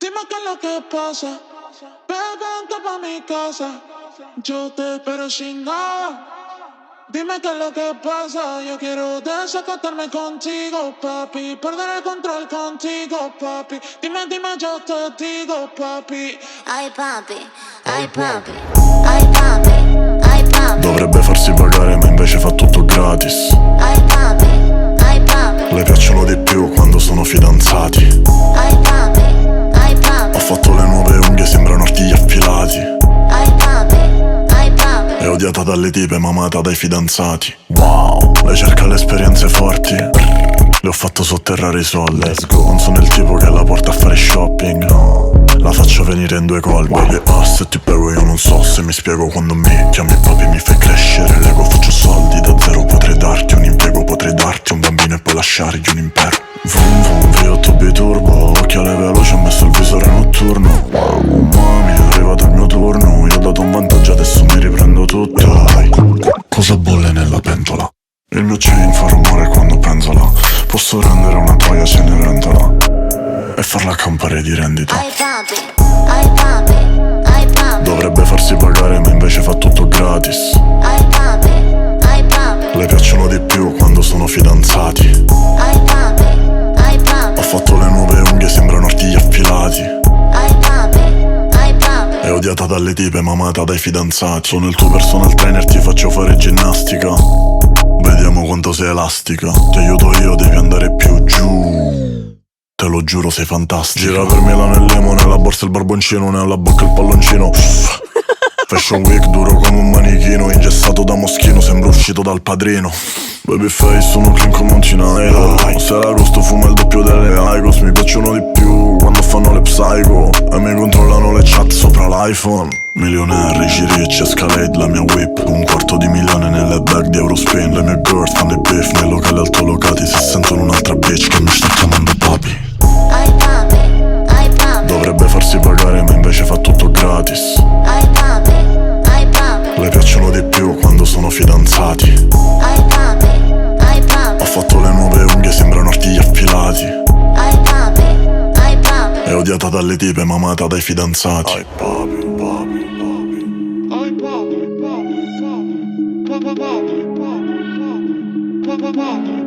Dime qué es lo que pasa. Vente pa' mi casa. Yo te espero sin nada. Dime qué es lo que pasa. Yo quiero desacatarme contigo, papi. Perder el control contigo, papi. Dime, yo te digo, papi. Ai papi, ai papi, ai papi, ai papi. Dovrebbe farsi pagare ma invece fa tutto gratis. Ai papi, ai papi. Le piacciono di più quando sono fidanzati. Ai papi, ai papi. Ho fatto le nuove unghie, sembrano artigli affilati. Ai papi, ai papi. È odiata dalle tipe ma amata dai fidanzati. Wow, lei cerca le esperienze forti. Le ho fatto sotterrare i soldi. Non sono il tipo che la porta a fare shopping, no. La faccio venire in due colpi. Baby, se ti prego io non so se mi spiego. Quando mi chiami papi mi fai crescere l'ego. Faccio soldi da zero, potrei darti un impiego. Potrei darti un bambino e poi lasciargli un impero. Vroom vroom, V8 biturbo. Occhiale veloce, ho messo il visore notturno. Mami, è arrivato il mio turno. Io ho dato un vantaggio, adesso mi riprendo tutto. Dai, cosa bolle nella pentola? Il mio chain fa rumore quando penzola. Posso rendere una toia cenerentola e farla campare di rendita. Ai papi, ai papi, ai papi. Dovrebbe farsi pagare ma invece fa tutto gratis. Ai papi, ai papi. Le piacciono di più quando sono fidanzati. Ai papi, ai papi. Ho fatto le nuove unghie, sembrano artigli affilati. Ai papi, ai papi. È odiata dalle tipe ma amata dai fidanzati. Sono il tuo personal trainer, ti faccio fare ginnastica. Vediamo quanto sei elastica. Ti aiuto io, devi andare più giù. Te lo giuro, sei fantastica. Gira per Milano e Lemo, nella borsa il barboncino, nella bocca il palloncino. Fashion week duro come un manichino, ingessato da moschino, sembra uscito dal Padrino. Babyface sono clean come un tinaio. Se l'agosto fuma il doppio delle Icos. Mi piacciono di più quando fanno le psycho e mi controllano le chat sopra l'iPhone. Milionari, ricci, Escalade, la mia whip. $250,000 nelle bag di Eurospin. Le mie girls fanno i beef nei locali altolocati. Se sentono un'altra bitch che mi sta chiamando papi. Ai papi, ai papi. Dovrebbe farsi pagare ma invece fa tutto gratis. Ai papi, ai papi. Le piacciono di più quando sono fidanzati. Ai papi, ai papi. Ho fatto le nuove unghie, sembrano artigli affilati. Ai papi, ai papi. È odiata dalle tipe ma amata dai fidanzati. Ai papi, papi, papi. Ai papi, papi, papi. Papi, papi, papi, papi. Papi, papi.